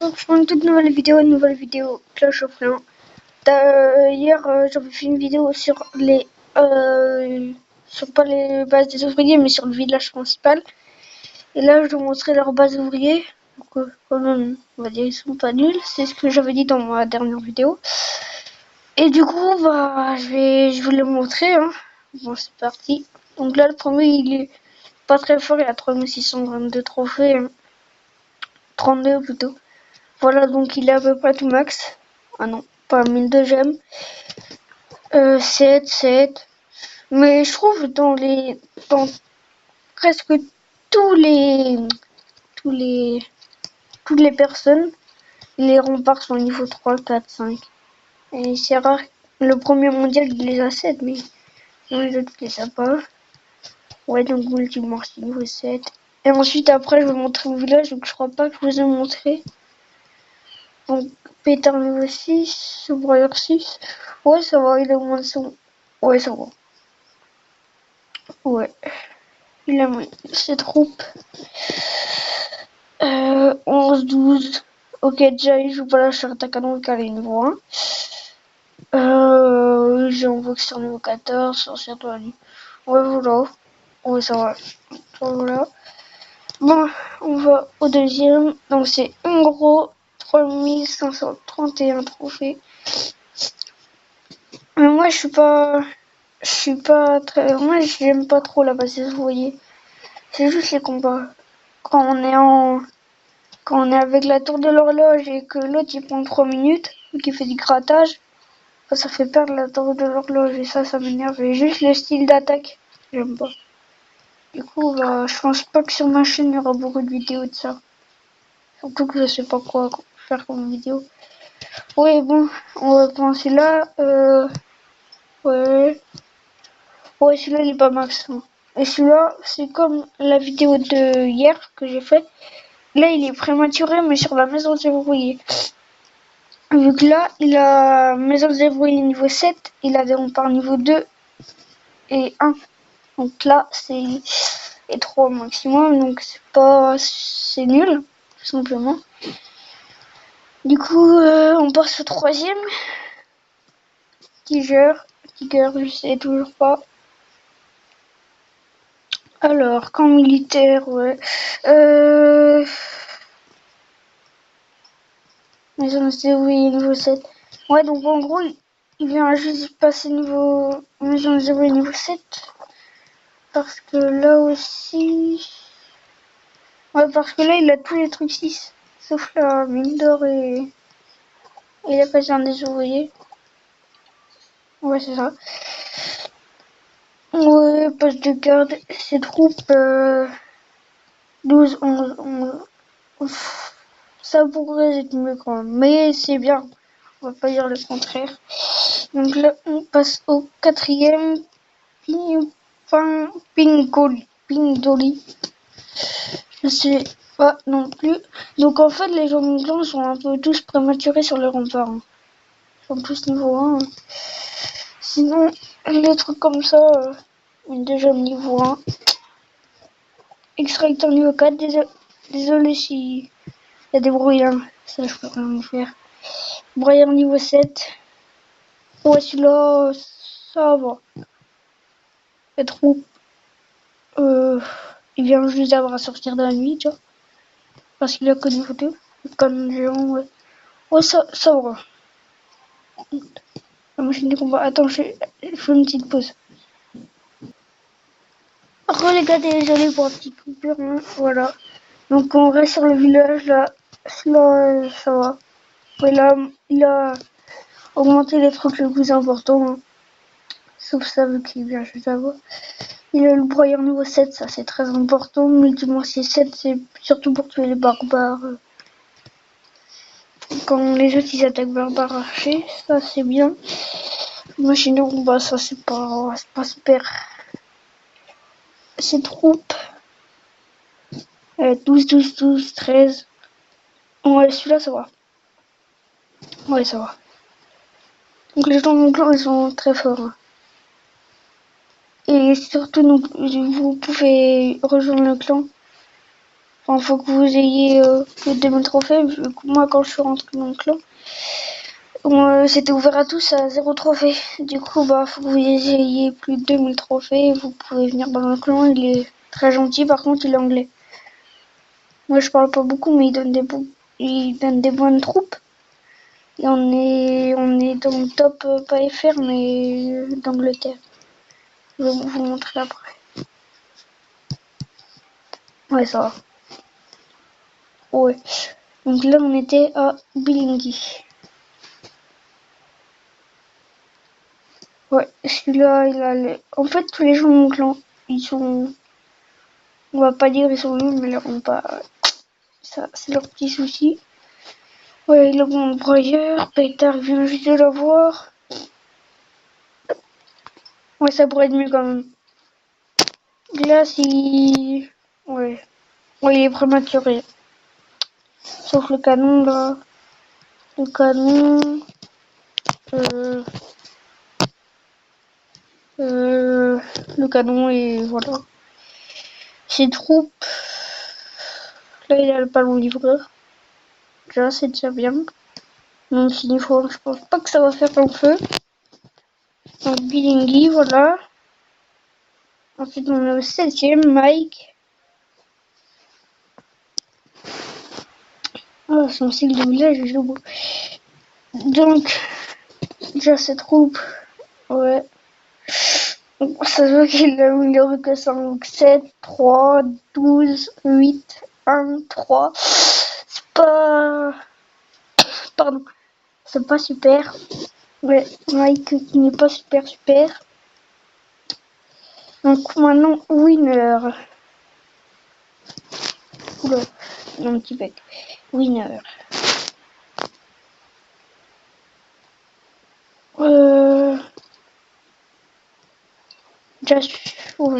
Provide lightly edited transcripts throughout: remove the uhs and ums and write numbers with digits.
Donc, je prends une toute nouvelle vidéo Clash of Clans. Hier, j'avais fait une vidéo sur sur pas les bases des ouvriers, mais sur le village principal. Et là, je vais montrer leur base ouvriers. Donc, quand même, on va dire ils sont pas nuls. C'est ce que j'avais dit dans ma dernière vidéo. Et du coup, bah, je vais vous le montrer. Hein. Bon, c'est parti. Donc là, le premier, il est pas très fort. Il a 3622 trophées. Hein. 32 plutôt. Voilà, donc il est à peu près tout max. Ah non, pas 1002 gemmes. 7. Mais je trouve dans presque tous les, tous les, toutes les personnes, les remparts sont niveau 3, 4, 5. Et c'est rare. Le premier mondial, il les a 7, mais les autres, il les a pas. Ouais, donc multimorse niveau 7. Et ensuite, après, je vais vous montrer mon village, donc je crois pas que je vous ai montré. Donc, Pétard niveau 6, Soubreur 6. Ouais, ça va, il a moins de son. Ouais, ça va. Ouais. Il a moins ses troupes. 11, 12. Ok, déjà, il joue pas la charte à canon car il est niveau 1. J'ai un boxeur niveau 14, sorcière de la nuit. Ouais, voilà. Ouais, ça va. Voilà. Bon, on va au deuxième. Donc, c'est un gros 3531 trophées. Mais moi, je suis pas très. Moi, j'aime pas trop la base, vous voyez. C'est juste les combats. Quand on est quand on est avec la tour de l'horloge et que l'autre il prend 3 minutes, ou qu'il fait du grattage, ça fait perdre la tour de l'horloge et ça m'énerve. Et juste le style d'attaque, j'aime pas. Du coup, bah, je pense pas que sur ma chaîne il y aura beaucoup de vidéos de ça. Surtout que je sais pas quoi faire comme vidéo. Ouais, bon, on va penser là. Ouais. Ouais, celui-là il est pas max. Hein. Et celui-là, c'est comme la vidéo de hier que j'ai fait. Là, il est prématuré, mais sur la maison verrouillée. Vu que là, il a maison verrouillée niveau 7, il a des remparts niveau 2 et 1. Donc là, c'est 3 au maximum, donc c'est nul, tout simplement. Du coup, on passe au troisième. Tiger, je sais toujours pas. Alors, camp militaire, ouais. Maison verrouillée niveau 7. Ouais, donc en gros, il vient juste passer niveau maison verrouillée niveau 7. Parce que là aussi... Ouais, parce que là, il a tous les trucs 6. Sauf la mine d'or et la caserne des ouvriers. Ouais, c'est ça. Ouais, poste de garde, ses troupes... 12, 11. Ouf. Ça pourrait être mieux quand même. Mais c'est bien. On va pas dire le contraire. Donc là, on passe au quatrième. Ping Dolly. Je sais pas non plus. Donc en fait, les gens de clan sont un peu tous prématurés sur les remparts. Hein. Ils sont tous niveau 1. Hein. Sinon, les trucs comme ça, déjà niveau 1. Extracteur niveau 4. Désolé si il y a des bruits. Hein. Ça, je peux rien y faire. Broyeur niveau 7. Ouais, celui-là, ça va. Les troupes, il vient juste d'avoir à sortir de la nuit, tu vois. Parce qu'il a que niveau 2. Comme géant, ouais. Ouais, ça va. La machine de combat. Attends, je fais une petite pause. Regardez, désolé pour la petite coupure. Hein. Voilà. Donc on reste sur le village là. Là, ça va. Ouais, là, il a augmenté les trucs les plus importants. Hein. Sauf ça, vu qu'il vient juste d'avoir. Il a le broyeur niveau 7, ça c'est très important. Multimorcier 7, c'est surtout pour tuer les barbares. Quand les autres ils attaquent barbares archers, ça c'est bien. Machine de combat, ça c'est pas super. Ses troupes. 12, 13. Ouais, celui-là, ça va. Ouais, ça va. Donc les gens de mon clan, ils sont très forts. Hein. Et surtout, donc, vous pouvez rejoindre le clan. Enfin, faut que vous ayez plus de 2000 trophées. Vu que moi, quand je suis rentré dans le clan, c'était ouvert à tous à 0 trophée. Du coup, bah, faut que vous ayez plus de 2000 trophées. Vous pouvez venir dans le clan. Il est très gentil. Par contre, il est anglais. Moi, je parle pas beaucoup, mais il donne des bonnes troupes. Et on est dans le top, pas FR, mais d'Angleterre. Je vais vous montrer après. Ouais, ça va. Ouais. Donc là, on était à Billingy. Ouais, celui-là, il a en fait, tous les gens de mon clan, ils sont... On va pas dire ils sont nuls, mais ils n'auront pas... Ça, c'est leur petit souci. Ouais, il a mon broyeur. Pétard vient juste de l'avoir. Ouais, ça pourrait être mieux quand même. Glace, il... Ouais. Ouais, il est prématuré. Sauf le canon, là. Le canon... Euh... Le canon et voilà. Ses troupes... Là, il a le ballon livreur. Déjà, c'est déjà bien. Donc, il faut... Je pense pas que ça va faire un feu. Donc, Billingy, voilà. Ensuite, on est au 7ème, Mike. Oh, son style de village, je joue. Donc, déjà, cette troupe, ouais. Ça se voit qu'il a eu que 5, 7, 3, 12, 8, 1, 3. C'est pas... Pardon. C'est pas super. Ouais, Mike qui n'est pas super super. Donc maintenant, Winner. Oula, un petit bec. Winner. Just... Ouais.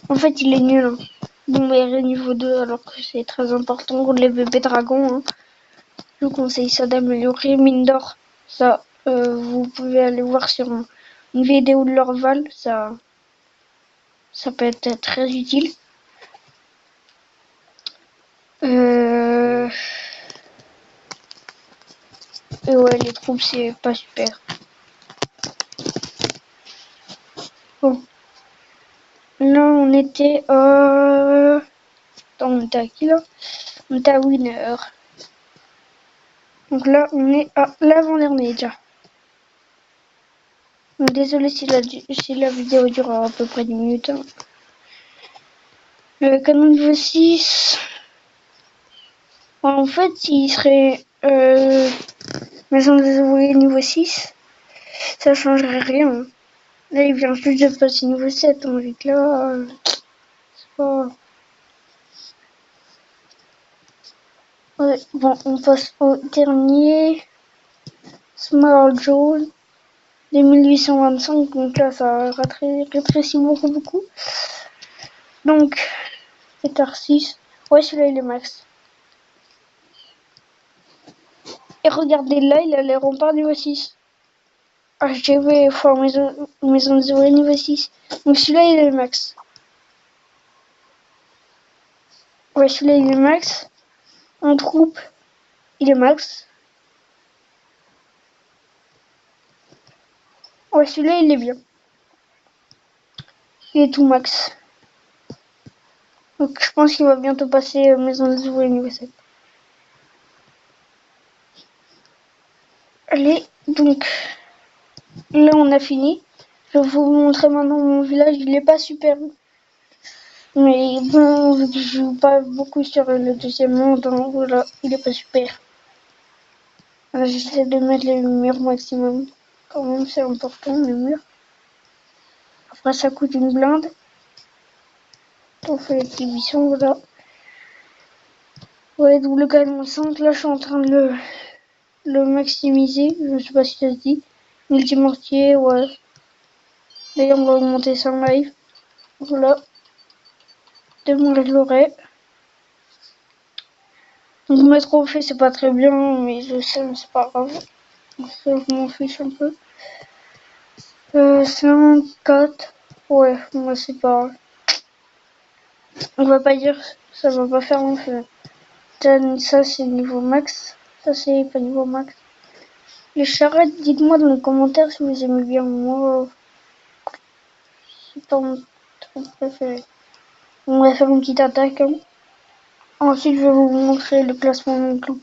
En fait, il est nul. Hein. Bon, mais il est niveau 2 alors que c'est très important pour les bébés dragons. Hein. Je vous conseille ça d'améliorer. Mine d'or, ça, vous pouvez aller voir sur une vidéo de l'Orval. Ça peut être très utile. Et ouais, les troupes, c'est pas super. Bon. Là, on était à... Attends, on était à qui, là? On était à Winner. Donc là, on est à l'avant-dernier, déjà. Donc, désolé si la vidéo dure à peu près 10 minutes. Hein. Le canon niveau 6... En fait, il serait... maison des ouvriers niveau 6. Ça changerait rien. Là, il vient juste de passer niveau 7. Donc là... c'est pas... Ouais, bon, on passe au dernier. Small Joe. 2825, donc là ça rétrécit beaucoup. Donc, étard 6. Ouais, celui-là il est max. Et regardez là, il a les remparts niveau 6. HGV fois maison de zéro niveau 6. Donc celui-là il est max. Ouais, celui-là il est max. En troupe, il est max. Ouais, celui-là il est bien. Il est tout max. Donc je pense qu'il va bientôt passer maison de zéro niveau 7. Allez, donc là on a fini. Je vais vous montrer maintenant mon village. Il est pas super. Mais bon, vu que je joue pas beaucoup sur le deuxième monde, hein, voilà, il est pas super. J'essaie de mettre les murs maximum. Quand même, c'est important, les murs. Après, ça coûte une blinde. On fait les petits buissons, voilà. Ouais, donc le canon 5, là, je suis en train de le maximiser. Je sais pas si ça se dit. Multimortier, ouais. D'ailleurs, on va augmenter ça en live. Voilà. Demain, je l'aurai. Donc, mes trophées, c'est pas très bien, mais je sais, mais c'est pas grave. Ça, je m'en fiche un peu. 5, 4. Ouais, moi c'est pas... On va pas dire Ça va pas faire long feu. Ça c'est niveau max. Ça c'est pas niveau max. Les charrettes, dites-moi dans les commentaires si vous aimez bien. Moi, c'est pas mon truc préféré. On va faire une petite attaque. Hein. Ensuite, je vais vous montrer le classement de mon clan.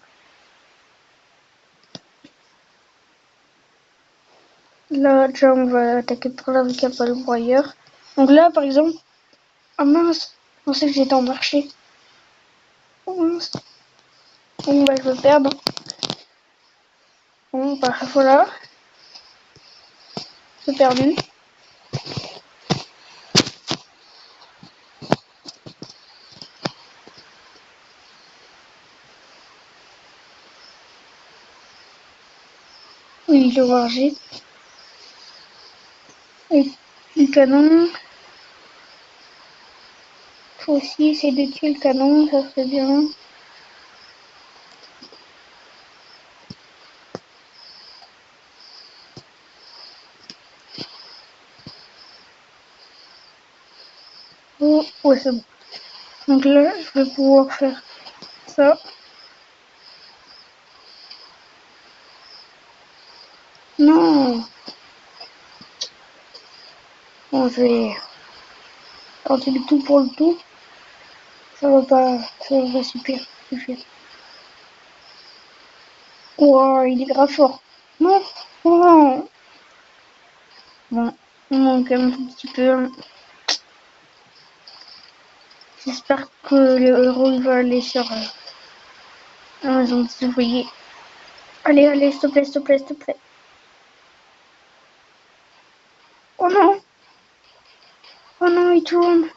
Là, déjà, on va attaquer par là avec un pas le broyeur. Donc là, par exemple... Ah mince, je pensais que j'étais en marché. Oh mince. Bon, bah, je vais perdre. Bon, bah, voilà. J'ai perdu. Oui, le varger. Et le canon. Faut aussi essayer de tuer le canon, ça serait bien. Oh, ouais, c'est bon. Donc là, je vais pouvoir faire ça. Non. Bon, je vais tenter le tout pour le tout. Ça va pas suffire. Wow, il est grave fort. Non, non. Bon, on manque un petit peu. J'espère que le héros il va aller sur la maison de ouvriers. Allez, s'il te plaît, s'il te plaît, s'il te plaît. Oh non, oh non, il tourne.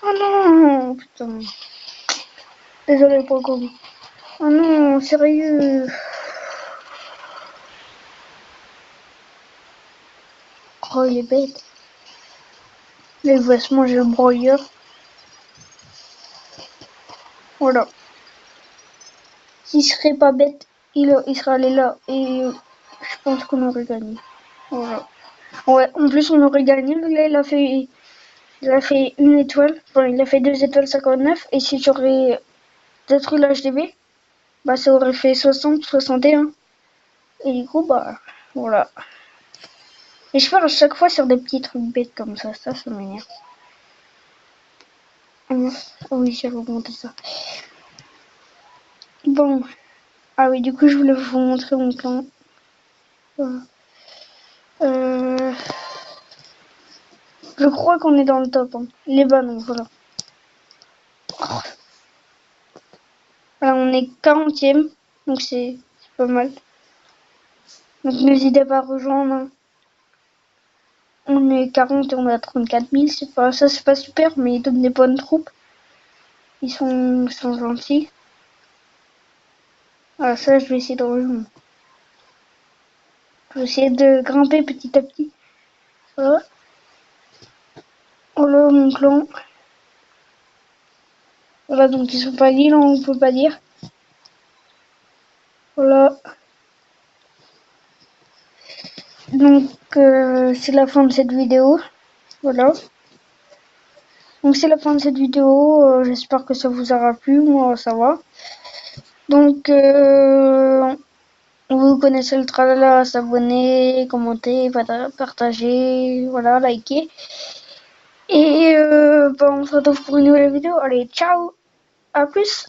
Oh non, putain. Désolé pour le coup. Oh non, sérieux. Oh, il est bête. Là, il va se manger le broyeur. Voilà. S'il serait pas bête, il serait allé là. Et je pense qu'on aurait gagné. Voilà. Ouais, en plus, on aurait gagné. Là, il a fait une étoile. Enfin, il a fait 2 étoiles 59. Et si j'aurais détruit l'HDB, bah, ça aurait fait 60, 61. Et du coup, bah, voilà. Et je pars à chaque fois sur des petits trucs bêtes comme ça. Ça m'énerve. Oh oui, j'avais augmenté ça. Bon. Ah oui, du coup, je voulais vous montrer mon clan. Voilà. Je crois qu'on est dans le top. Hein. Les ballons, voilà. Voilà, on est 40e. Donc c'est pas mal. Donc n'hésitez pas à rejoindre. Hein. On est 40 et on a 34 000. C'est pas super, mais ils donnent des bonnes troupes. Ils sont gentils. Voilà, ça, je vais essayer de rejoindre. Je vais essayer de grimper petit à petit. Voilà. Voilà mon clan. Voilà, donc ils sont pas l'île, on peut pas dire. Voilà. Donc c'est la fin de cette vidéo. Voilà. Donc c'est la fin de cette vidéo. J'espère que ça vous aura plu. Moi, ça va. Donc vous connaissez le tralala, s'abonner, commenter, partager, voilà, liker. Et bah, on se retrouve pour une nouvelle vidéo. Allez, ciao, à plus.